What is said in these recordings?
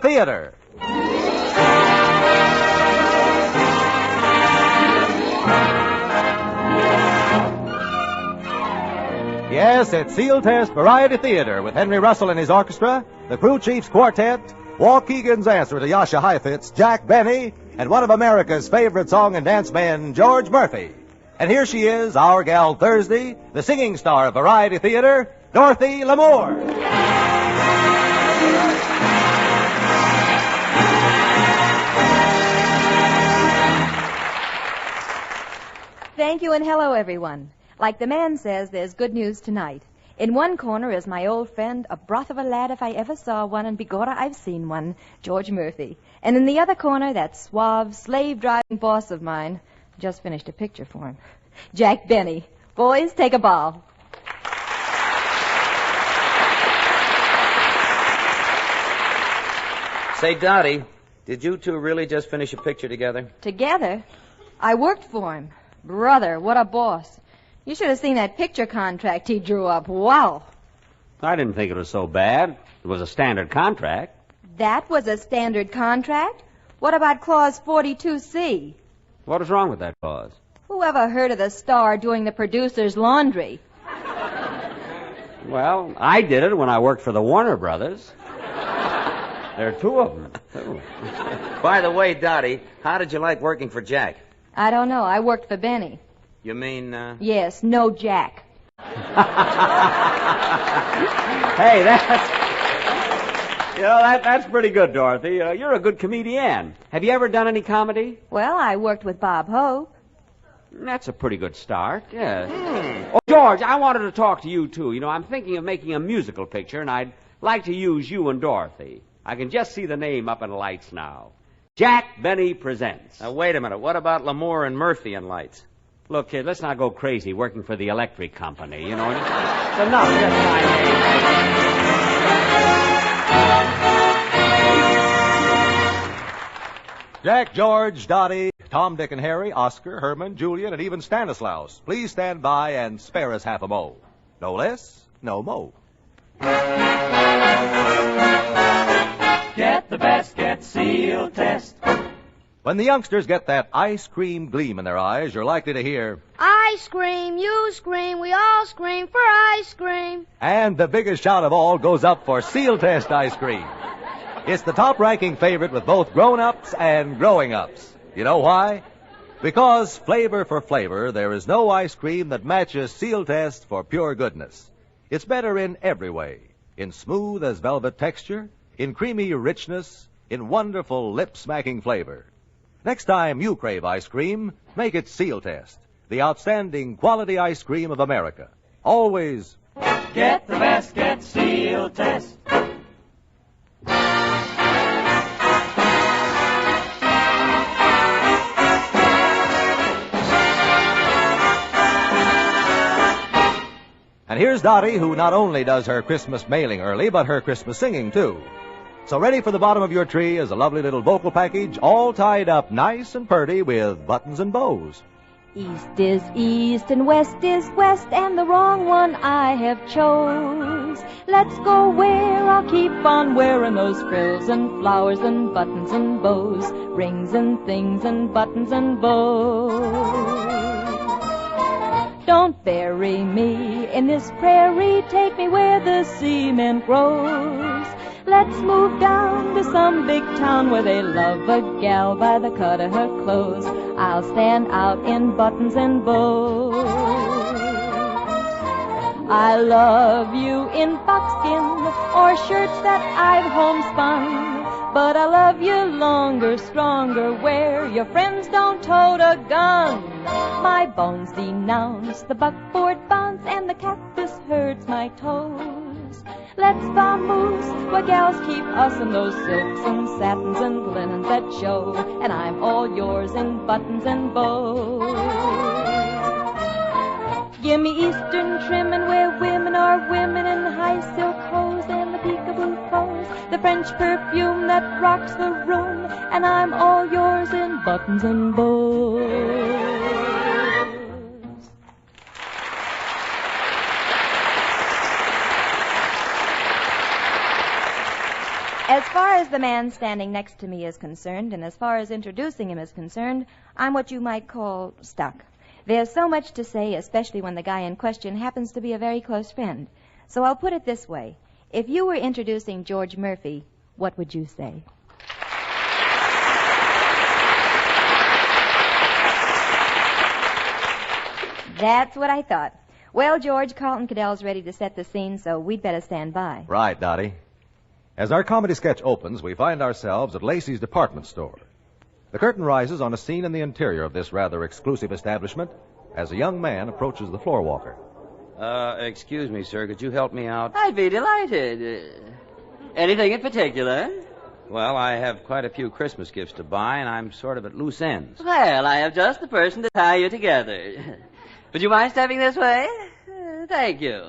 Variety Theater. Yes, it's Sealtest Variety Theater with Henry Russell and his orchestra, the Crew Chiefs Quartet, Walt Keegan's answer to Yasha Heifetz, Jack Benny, and one of America's favorite song and dance men, George Murphy. And here she is, our gal Thursday, the singing star of Variety Theater, Dorothy Lamour. Thank you and hello, everyone. Like the man says, there's good news tonight. In one corner is my old friend, a broth of a lad if I ever saw one, and begorra I've seen one, George Murphy. And in the other corner, that suave, slave-driving boss of mine. Just finished a picture for him. Jack Benny. Boys, take a bow. Say, Dottie, did you two really just finish a picture together? Together? I worked for him. Brother, what a boss. You should have seen that picture contract he drew up. Wow. I didn't think it was so bad. It was a standard contract. That was a standard contract? What about Clause 42C? What is wrong with that clause? Who ever heard of the star doing the producer's laundry? Well, I did it when I worked for the Warner Brothers. There are two of them, too. By the way, Dottie, how did you like working for Jack? I don't know. I worked for Benny. You mean, Yes, no Jack. Hey, that's pretty good, Dorothy. You're a good comedian. Have you ever done any comedy? Well, I worked with Bob Hope. That's a pretty good start, yes. Oh, George, I wanted to talk to you, too. You know, I'm thinking of making a musical picture, and I'd like to use you and Dorothy. I can just see the name up in the lights now. Jack Benny Presents. Now, wait a minute. What about Lamour and Murphy and lights? Look, kid, let's not go crazy working for the electric company, you know. It's enough just my name. Jack, George, Dottie, Tom, Dick, and Harry, Oscar, Herman, Julian, and even Stanislaus. Please stand by and spare us half a mo. No less, no mo. Get the best, get Sealtest. When the youngsters get that ice cream gleam in their eyes, you're likely to hear, I scream, you scream, we all scream for ice cream. and the biggest shout of all goes up for Sealtest ice cream. It's the top-ranking favorite with both grown-ups and growing-ups. You know why? Because flavor for flavor, there is no ice cream that matches Sealtest for pure goodness. It's better in every way. In smooth as velvet texture, in creamy richness, in wonderful lip-smacking flavor. Next time you crave ice cream, make it Sealtest, the outstanding quality ice cream of America. Always Get the best, get Sealtest. And here's Dottie, who not only does her Christmas mailing early, but her Christmas singing, too. So ready for the bottom of your tree is a lovely little vocal package, all tied up nice and purty with buttons and bows. East is east and west is west, and the wrong one I have chose. Let's go where I'll keep on wearing those frills and flowers and buttons and bows, rings and things and buttons and bows. Don't bury me in this prairie, take me where the cement grows. Let's move down to some big town where they love a gal by the cut of her clothes. I'll stand out in buttons and bows. I love you in buckskin or shirts that I've homespun. But I love you longer, stronger, where your friends don't tote a gun. My bones denounce the buckboard bounce, and the cactus hurts my toes. Let's vamoose where gals keep us in those silks and satins and linens that show, and I'm all yours in buttons and bows. Give me Eastern trimmin' where women are women in high silk hose and the peekaboo clothes, the French perfume that rocks the room, and I'm all yours in buttons and bows. As far as the man standing next to me is concerned, and as far as introducing him is concerned, I'm what you might call stuck. There's so much to say, especially when the guy in question happens to be a very close friend. So I'll put it this way. If you were introducing George Murphy, what would you say? That's what I thought. Well, George, Carlton Cadell's ready to set the scene, so we'd better stand by. Right, Dottie. As our comedy sketch opens, we find ourselves at Lacey's department store. The curtain rises on a scene in the interior of this rather exclusive establishment as a young man approaches the floor walker. Excuse me, sir. Could you help me out? I'd be delighted. Anything in particular? Well, I have quite a few Christmas gifts to buy, and I'm sort of at loose ends. Well, I have just the person to tie you together. Would you mind stepping this way? Thank you.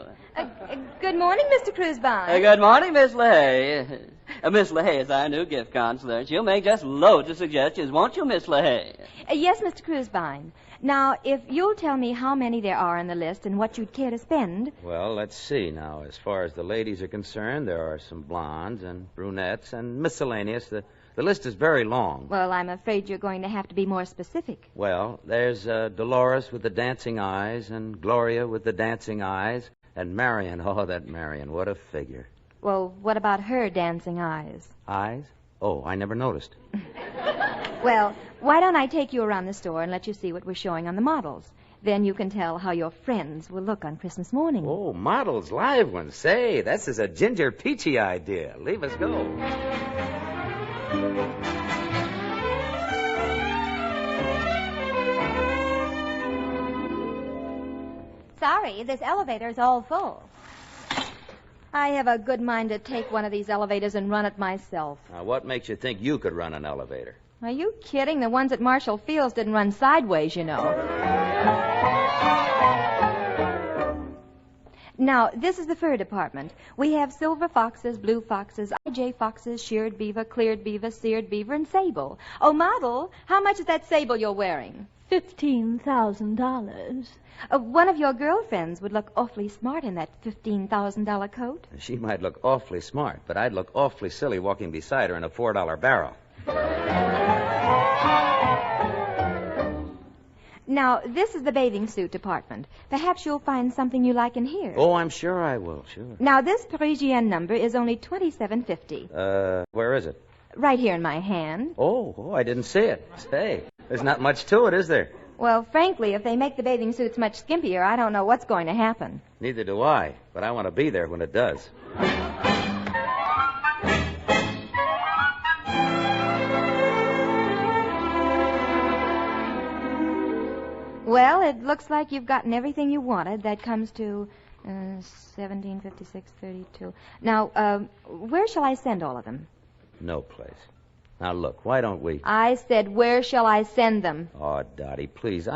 Good morning, Mr. Cruisebine. Good morning, Miss LaHaye. Miss LaHaye is our new gift counselor. She'll make just loads of suggestions, won't you, Miss LaHaye? Yes, Mr. Cruisebine. Now, if you'll tell me how many there are on the list and what you'd care to spend. Well, let's see now. As far as the ladies are concerned, there are some blondes and brunettes and miscellaneous. The list is very long. Well, I'm afraid you're going to have to be more specific. Well, there's Dolores with the dancing eyes, and Gloria with the dancing eyes, and Marion. Oh, that Marion, what a figure. Well, what about her dancing eyes? Eyes? Oh, I never noticed. Well, why don't I take you around the store and let you see what we're showing on the models? Then you can tell how your friends will look on Christmas morning. Oh, models, live ones. Say, this is a Ginger Peachy idea. Leave us go. Sorry, this elevator's all full. I have a good mind to take one of these elevators and run it myself. Now, what makes you think you could run an elevator? Are you kidding? The ones at Marshall Fields didn't run sideways, you know. Now, this is the fur department. We have silver foxes, blue foxes, IJ foxes, sheared beaver, cleared beaver, seared beaver, and sable. Oh, model, how much is that sable you're wearing? $15,000. One of your girlfriends would look awfully smart in that $15,000 coat. She might look awfully smart, but I'd look awfully silly walking beside her in a $4 barrel. Now, this is the bathing suit department. Perhaps you'll find something you like in here. Oh, I'm sure I will, sure. Now, this Parisienne number is only $27.50. Where is it? Right here in my hand. Oh, I didn't see it. Say, there's not much to it, is there? Well, frankly, if they make the bathing suits much skimpier, I don't know what's going to happen. Neither do I, but I want to be there when it does. Well, it looks like you've gotten everything you wanted. That comes to $17.56.32. Now, where shall I send all of them? No place. Now, look, why don't we... I said, where shall I send them? Oh, Dottie, please,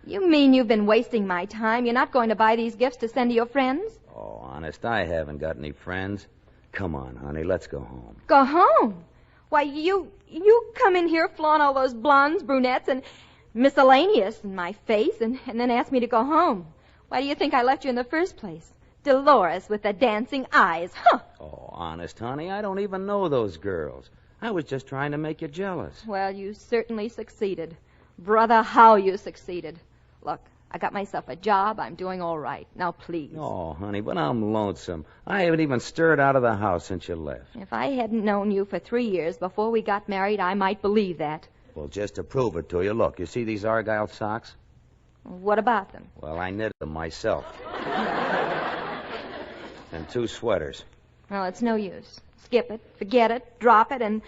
You mean you've been wasting my time? You're not going to buy these gifts to send to your friends? Oh, honest, I haven't got any friends. Come on, honey, let's go home. Go home? Why, you come in here, flaunt all those blondes, brunettes, and miscellaneous in my face, and then ask me to go home. Why do you think I left you in the first place? Dolores with the dancing eyes, huh? Oh, honest, honey, I don't even know those girls. I was just trying to make you jealous. Well, you certainly succeeded. Brother, how you succeeded. Look, I got myself a job. I'm doing all right. Now, please. Oh, honey, but I'm lonesome. I haven't even stirred out of the house since you left. If I hadn't known you for 3 years before we got married, I might believe that. Well, just to prove it to you, look, you see these Argyle socks? What about them? Well, I knitted them myself. And 2 sweaters. Well, it's no use. Skip it, forget it, drop it, and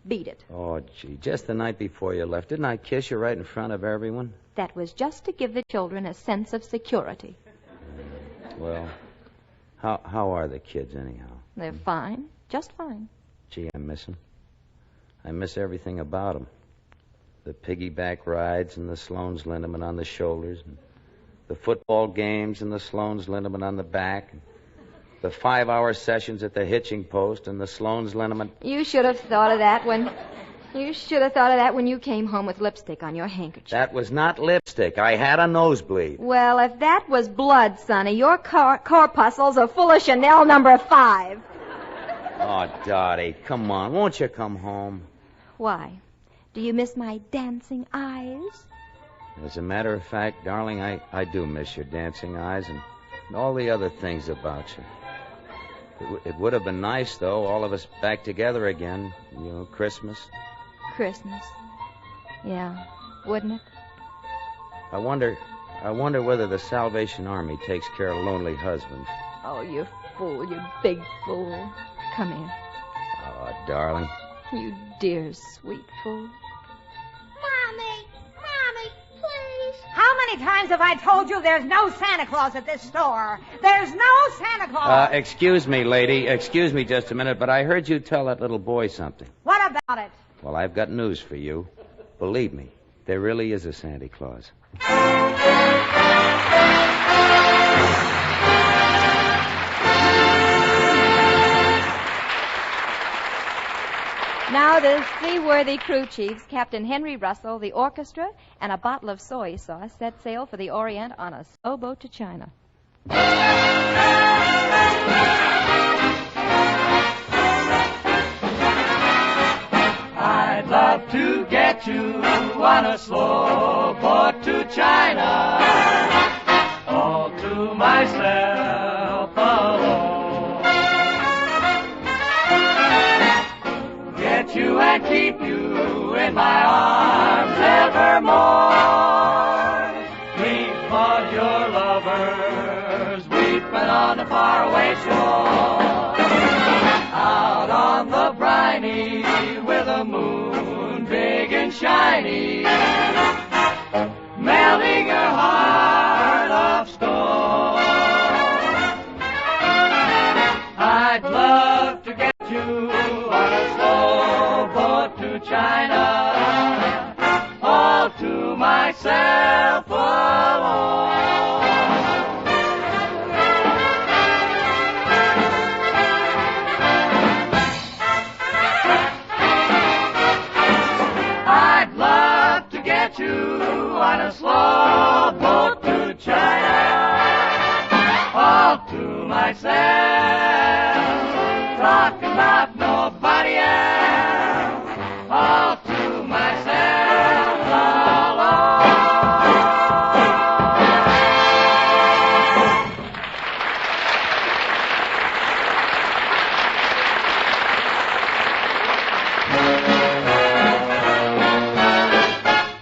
beat it. Oh, gee, just the night before you left, didn't I kiss you right in front of everyone? That was just to give the children a sense of security. Well, how are the kids anyhow? They're fine, just fine. Gee, I miss them. I miss everything about them. The piggyback rides and the Sloan's liniment on the shoulders, and the football games and the Sloan's liniment on the back, and the 5-hour sessions at the hitching post and the Sloan's liniment. You should have thought of that when you came home with lipstick on your handkerchief. That was not lipstick. I had a nosebleed. Well, if that was blood, Sonny, your corpuscles are full of Chanel number 5. Oh, Dottie, come on. Won't you come home? Why? Do you miss my dancing eyes? As a matter of fact, darling, I do miss your dancing eyes and all the other things about you. It would have been nice, though, all of us back together again. You know, Christmas. Christmas. Yeah, wouldn't it? I wonder whether the Salvation Army takes care of lonely husbands. Oh, you fool, you big fool. Come here. Oh, darling. You dear, sweet fool. Mommy, please. How many times have I told you there's no Santa Claus at this store? There's no Santa Claus. Excuse me, lady. Excuse me just a minute, but I heard you tell that little boy something. What about it? Well, I've got news for you. Believe me, there really is a Santa Claus. Now the three worthy crew chiefs, Captain Henry Russell, the orchestra, and a bottle of soy sauce, set sail for the Orient on a slow boat to China. I'd love to get you on a slow boat to China, all to myself alone. Get you and keep you in my arms evermore. Leave of your lovers weeping on the faraway shore. Out on the briny with a moon big and shiny, melting her heart of stone. I'd love to get you on a slow boat to China, all to myself alone. I'd love to get you on a slow boat to China, all to myself, talking about nobody else, all to myself alone.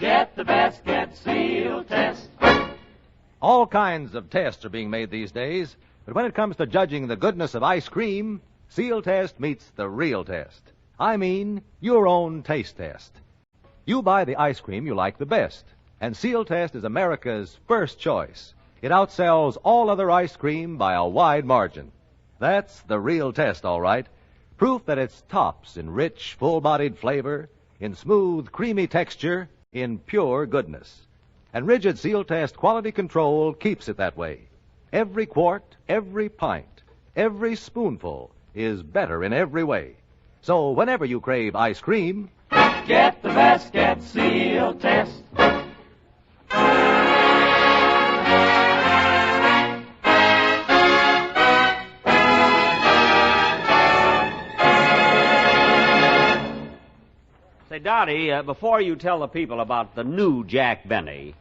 Get the best, get Sealtest. All kinds of tests are being made these days, but when it comes to judging the goodness of ice cream, Sealtest meets the real test. I mean, your own taste test. You buy the ice cream you like the best, and Sealtest is America's first choice. It outsells all other ice cream by a wide margin. That's the real test, all right. Proof that it's tops in rich, full-bodied flavor, in smooth, creamy texture, in pure goodness. And rigid Sealtest quality control keeps it that way. Every quart, every pint, every spoonful is better in every way. So whenever you crave ice cream, Get the best, get Sealtest. Say, Dottie, before you tell the people about the new Jack Benny,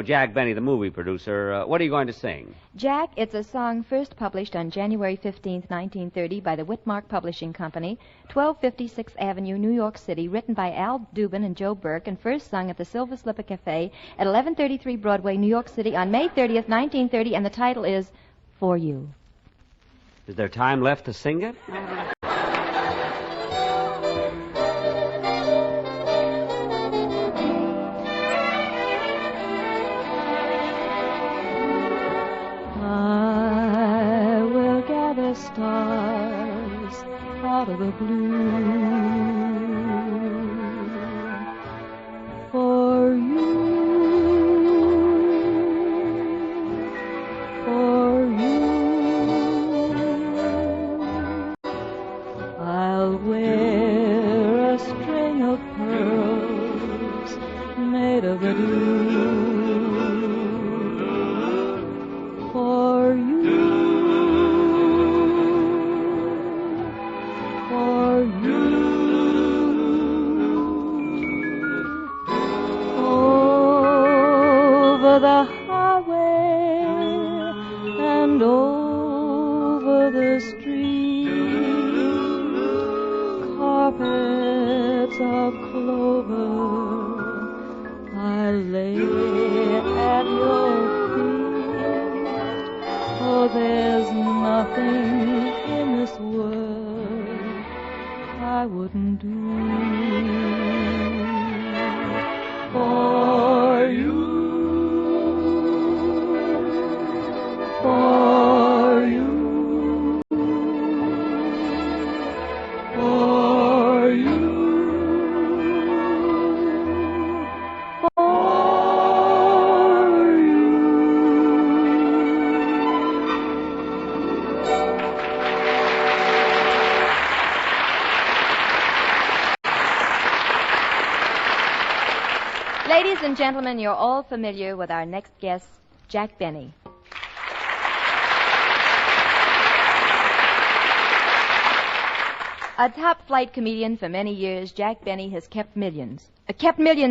Jack Benny, the movie producer, what are you going to sing? Jack, it's a song first published on January 15th, 1930 by the Whitmark Publishing Company, 1256th Avenue, New York City, written by Al Dubin and Joe Burke, and first sung at the Silver Slipper Cafe at 1133 Broadway, New York City on May 30th, 1930, and the title is For You. Is there time left to sing it? I will gather stars out of the blue for you, for you. I'll wear a string of pearls made of the dew. For you, over the highway and over the street. Carpets of clover I lay at your feet. Oh, there's nothing in this world I wouldn't do for you, for you, for you, for you. Ladies and gentlemen, you're all familiar with our next guest, Jack Benny. A top-flight comedian for many years, Jack Benny has kept millions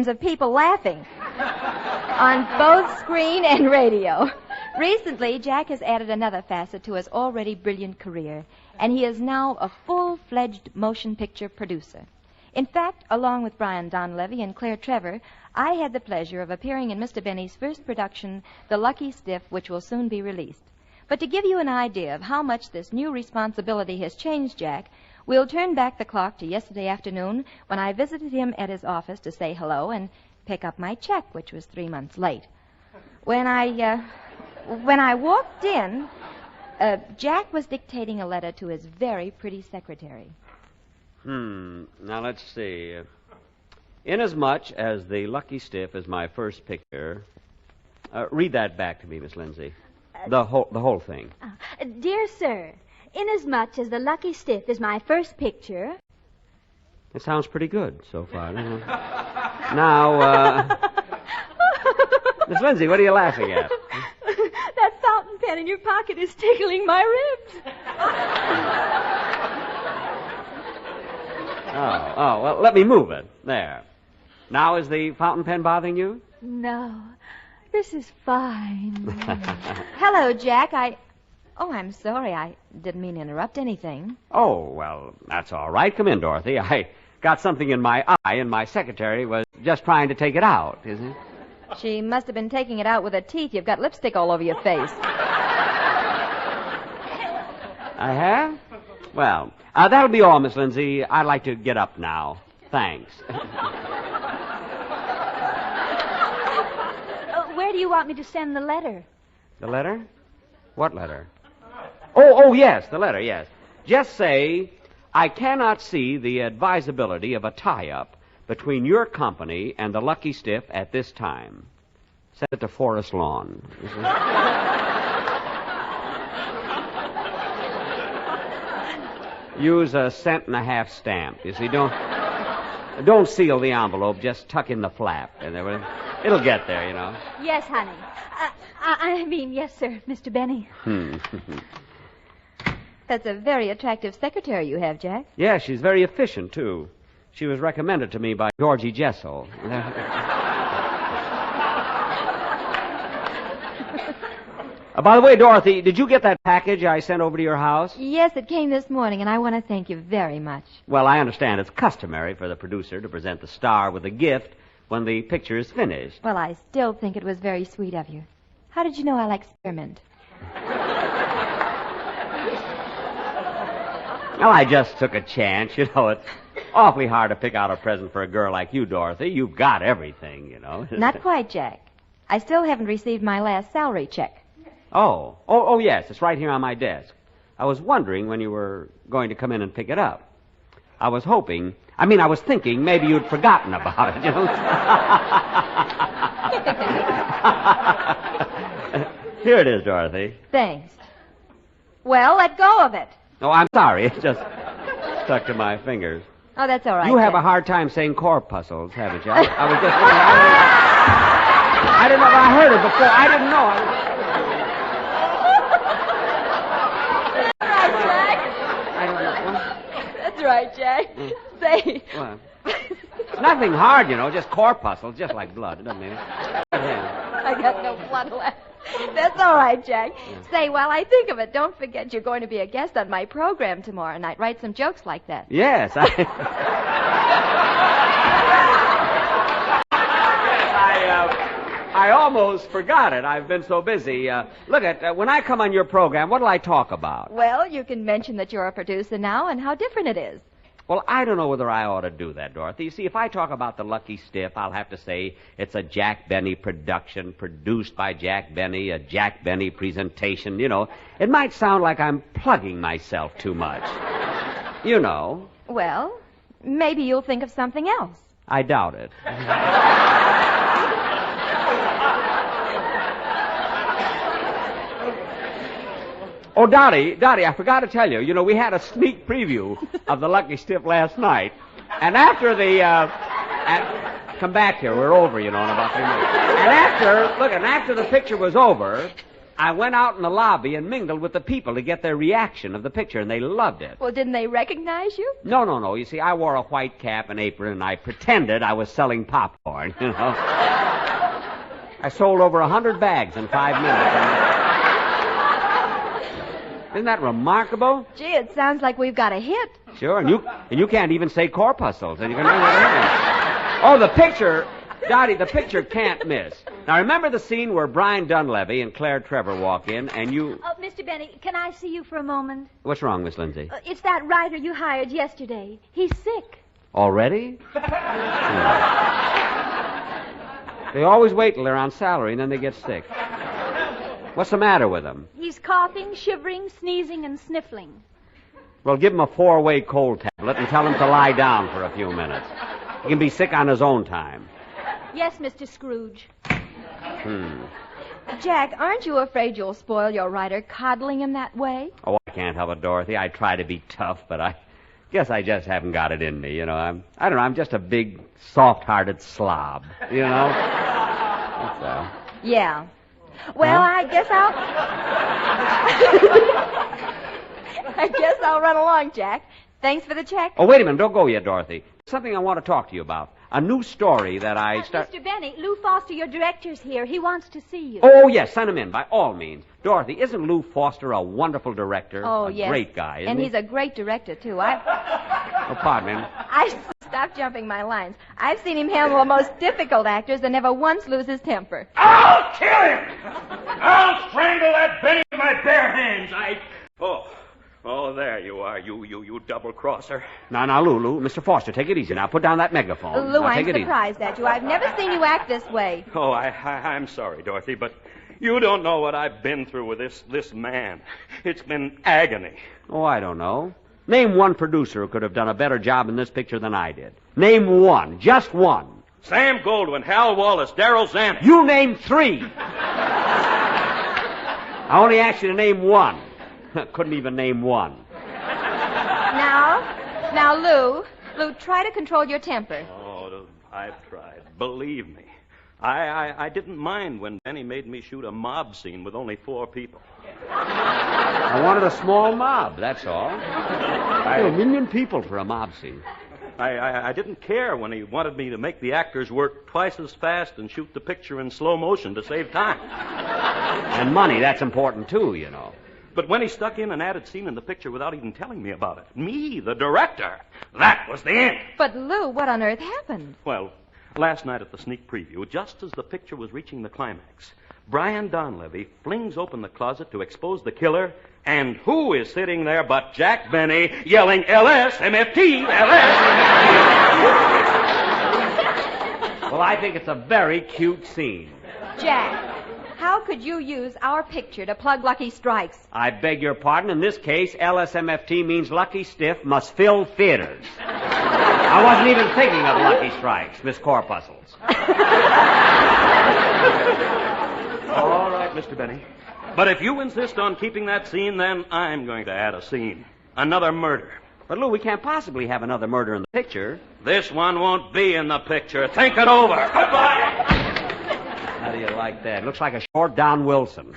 of people laughing on both screen and radio. Recently, Jack has added another facet to his already brilliant career, and he is now a full-fledged motion picture producer. In fact, along with Brian Donlevy and Claire Trevor, I had the pleasure of appearing in Mr. Benny's first production, The Lucky Stiff, which will soon be released. But to give you an idea of how much this new responsibility has changed Jack, we'll turn back the clock to yesterday afternoon when I visited him at his office to say hello and pick up my check, which was 3 months late. When I walked in, Jack was dictating a letter to his very pretty secretary. Now, let's see. Inasmuch as The Lucky Stiff is my first picture, read that back to me, Miss Lindsay. The whole thing. Dear sir, inasmuch as The Lucky Stiff is my first picture... It sounds pretty good so far, doesn't it? Now, Miss Lindsay, what are you laughing at? That fountain pen in your pocket is tickling my ribs. Oh, well, let me move it. There. Now, is the fountain pen bothering you? No, this is fine. Hello, Jack. I'm sorry. I didn't mean to interrupt anything. Oh, well, that's all right. Come in, Dorothy. I got something in my eye, and my secretary was just trying to take it out, isn't it? She must have been taking it out with her teeth. You've got lipstick all over your face. I have? Well, that'll be all, Miss Lindsay. I'd like to get up now. Thanks. Where do you want me to send the letter? The letter? What letter? Oh, yes, the letter, yes. Just say, I cannot see the advisability of a tie-up between your company and the Lucky Stiff at this time. Send it to Forest Lawn. Use a 1.5 cent stamp. You see, don't seal the envelope. Just tuck in the flap, and it'll get there, you know. Yes, honey. Yes, sir, Mr. Benny. That's a very attractive secretary you have, Jack. Yeah, she's very efficient, too. She was recommended to me by Georgie Jessel. By the way, Dorothy, did you get that package I sent over to your house? Yes, it came this morning, and I want to thank you very much. Well, I understand it's customary for the producer to present the star with a gift when the picture is finished. Well, I still think it was very sweet of you. How did you know I like spearmint? Well, I just took a chance. You know, it's awfully hard to pick out a present for a girl like you, Dorothy. You've got everything, you know. Not quite, Jack. I still haven't received my last salary check. Oh, yes, it's right here on my desk. I was wondering when you were going to come in and pick it up. I was thinking maybe you'd forgotten about it, you know. Here it is, Dorothy. Thanks. Well, let go of it. Oh, I'm sorry. It just stuck to my fingers. Oh, that's all right. You have Jack. a hard time saying corpuscles, haven't you? I was just wondering. I didn't know. I heard it before. I didn't know. That's right, Jack. Say. What? It's nothing hard, you know, just corpuscles, just like blood. It doesn't mean it. I got no blood left. That's all right, Jack. Say, while I think of it, don't forget you're going to be a guest on my program tomorrow night. Write some jokes like that. Yes, I almost forgot it. I've been so busy. Look, when I come on your program, what'll I talk about? Well, you can mention that you're a producer now and how different it is. Well, I don't know whether I ought to do that, Dorothy. You see, if I talk about the Lucky Stiff, I'll have to say it's a Jack Benny production, produced by Jack Benny, a Jack Benny presentation. You know, it might sound like I'm plugging myself too much. You know. Well, maybe you'll think of something else. I doubt it. Oh, Dottie, I forgot to tell you. You know, we had a sneak preview of the Lucky Stiff last night. And after the, come back here. We're over, you know, in about 3 minutes. And after the picture was over, I went out in the lobby and mingled with the people to get their reaction of the picture, and they loved it. Well, didn't they recognize you? No. You see, I wore a white cap and apron, and I pretended I was selling popcorn, you know. I sold over 100 bags in 5 minutes. Isn't that remarkable? Gee, it sounds like we've got a hit. Sure, and you can't even say corpuscles, and you can remember that. Oh, the picture, Dottie, the picture can't miss. Now, remember the scene where Brian Dunleavy and Claire Trevor walk in, and you... Oh, Mr. Benny, can I see you for a moment? What's wrong, Miss Lindsay? It's that writer you hired yesterday. He's sick. Already? They always wait till they're on salary, and then they get sick. What's the matter with him? He's coughing, shivering, sneezing, and sniffling. Well, give him a 4-way cold tablet and tell him to lie down for a few minutes. He can be sick on his own time. Yes, Mr. Scrooge. Jack, aren't you afraid you'll spoil your writer coddling him that way? Oh, I can't help it, Dorothy. I try to be tough, but I guess I just haven't got it in me, you know. I don't know, I'm just a big, soft-hearted slob, you know? That's all. Yeah. Well, Huh? I guess I'll run along, Jack. Thanks for the check. Oh, wait a minute. Don't go yet, Dorothy. Something I want to talk to you about. A new story that I Mr. Benny, Lou Foster, your director's here. He wants to see you. Oh, yes. Send him in, by all means. Dorothy, isn't Lou Foster a wonderful director? Oh, yes. A great guy, isn't and he? he's a great director, too. Oh, pardon me. Stop jumping my lines. I've seen him handle the most difficult actors and never once lose his temper. I'll kill him! I'll strangle that Benny with my bare hands. Oh, there you are, you double-crosser. Now, Lou, Mr. Foster, take it easy now. Put down that megaphone. Lou, now, I'm surprised at you. I've never seen you act this way. Oh, I'm sorry, Dorothy, but you don't know what I've been through with this man. It's been agony. Oh, I don't know. Name one producer who could have done a better job in this picture than I did. Name one. Just one. Sam Goldwyn, Hal Wallace, Darrell Zanuck. You named 3. I only asked you to name one. Couldn't even name one. Now, Lou, try to control your temper. Oh, I've tried. Believe me. I didn't mind when Benny made me shoot a mob scene with only 4 people. I wanted a small mob, that's all. 1 million people for a mob scene. I didn't care when he wanted me to make the actors work twice as fast and shoot the picture in slow motion to save time. And money, that's important too, you know. But when he stuck in an added scene in the picture without even telling me about it, me, the director, that was the end. But, Lou, what on earth happened? Well, last night at the sneak preview, just as the picture was reaching the climax, Brian Donlevy flings open the closet to expose the killer, and who is sitting there but Jack Benny yelling, LS-MFT, LS. Well, I think it's a very cute scene. Jack, how could you use our picture to plug Lucky Strikes? I beg your pardon. In this case, LSMFT means Lucky Stiff must fill theaters. I wasn't even thinking of Lucky Strikes, Miss Corpuscles. All right, Mr. Benny. But if you insist on keeping that scene, then I'm going to add a scene. Another murder. But, Lou, we can't possibly have another murder in the picture. This one won't be in the picture. Think it over. Goodbye. How do you like that? Looks like a short Don Wilson.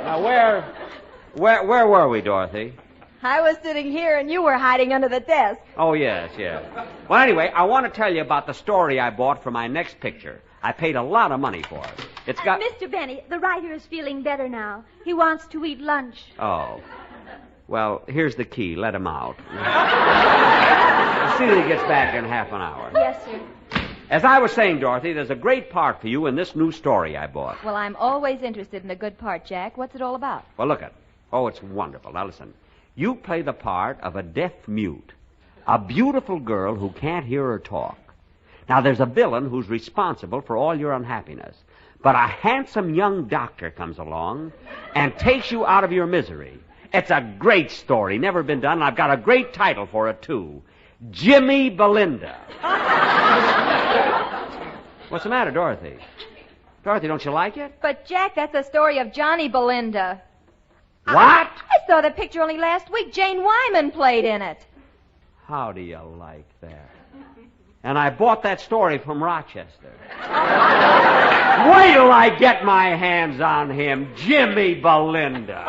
Now, where were we, Dorothy? I was sitting here and you were hiding under the desk. Oh, yes. Well, anyway, I want to tell you about the story I bought for my next picture. I paid a lot of money for it. It's got... Mr. Benny, the writer is feeling better now. He wants to eat lunch. Oh. Well, here's the key. Let him out. See that he gets back in half an hour. Yes, sir. As I was saying, Dorothy, there's a great part for you in this new story I bought. Well, I'm always interested in a good part, Jack. What's it all about? Well, look at it. Oh, it's wonderful. Now, listen. You play the part of a deaf mute, a beautiful girl who can't hear or talk. Now, there's a villain who's responsible for all your unhappiness. But a handsome young doctor comes along and takes you out of your misery. It's a great story, never been done, and I've got a great title for it, too. Jimmy Belinda. What's the matter, Dorothy? Dorothy, don't you like it? But, Jack, that's a story of Johnny Belinda. What? I saw the picture only last week. Jane Wyman played in it. How do you like that? And I bought that story from Rochester. Wait till I get my hands on him, Jimmy Belinda.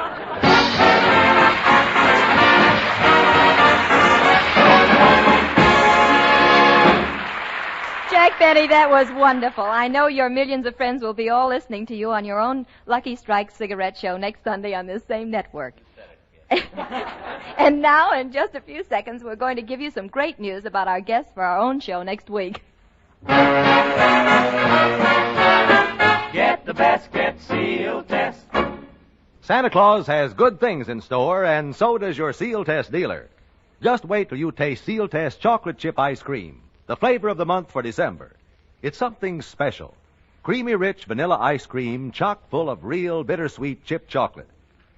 Jack Benny, that was wonderful. I know your millions of friends will be all listening to you on your own Lucky Strike cigarette show next Sunday on this same network. And now, in just a few seconds, we're going to give you some great news about our guests for our own show next week. Get the best, get Sealtest. Santa Claus has good things in store, and so does your Sealtest dealer. Just wait till you taste Sealtest chocolate chip ice cream, the flavor of the month for December. It's something special. Creamy, rich vanilla ice cream chock full of real bittersweet chip chocolate.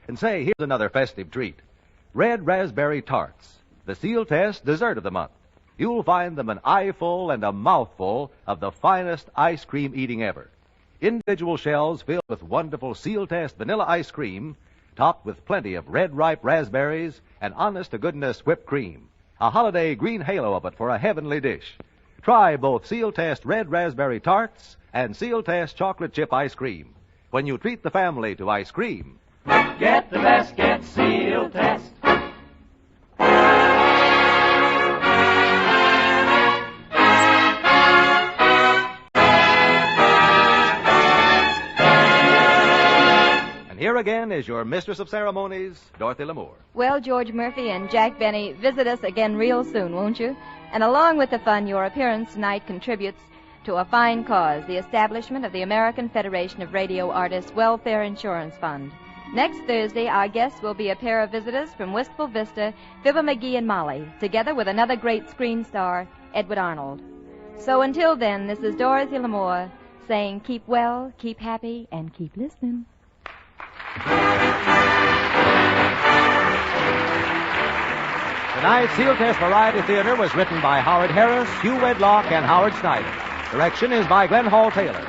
And say, here's another festive treat. Red raspberry tarts, the Sealtest dessert of the month. You'll find them an eyeful and a mouthful of the finest ice cream eating ever. Individual shells filled with wonderful Sealtest vanilla ice cream, topped with plenty of red ripe raspberries and honest-to-goodness whipped cream. A holiday green halo of it for a heavenly dish. Try both Sealtest red raspberry tarts and Sealtest chocolate chip ice cream. When you treat the family to ice cream, get the best, get Sealtest. And here again is your mistress of ceremonies, Dorothy Lamour. Well, George Murphy and Jack Benny, visit us again real soon, won't you? And along with the fun, your appearance tonight contributes to a fine cause, the establishment of the American Federation of Radio Artists Welfare Insurance Fund. Next Thursday, our guests will be a pair of visitors from Wistful Vista, Fibber McGee and Molly, together with another great screen star, Edward Arnold. So until then, this is Dorothy Lamour saying keep well, keep happy, and keep listening. Tonight's Sealtest Variety Theater was written by Howard Harris, Hugh Wedlock, and Howard Snyder. Direction is by Glenn Hall Taylor.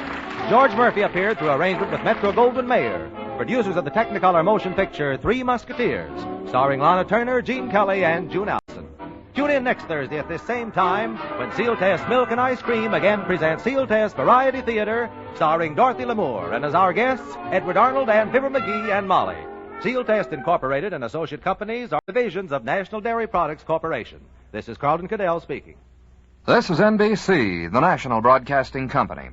George Murphy appeared through arrangement with Metro-Goldwyn-Mayer, producers of the Technicolor motion picture Three Musketeers, starring Lana Turner, Gene Kelly, and June Allyson. Tune in next Thursday at this same time when Sealtest Milk and Ice Cream again presents Sealtest Variety Theater, starring Dorothy Lamour, and as our guests, Edward Arnold and Fibber McGee and Molly. Sealtest Incorporated and associate companies are divisions of National Dairy Products Corporation. This is Carlton Cadell speaking. This is NBC, the national broadcasting company.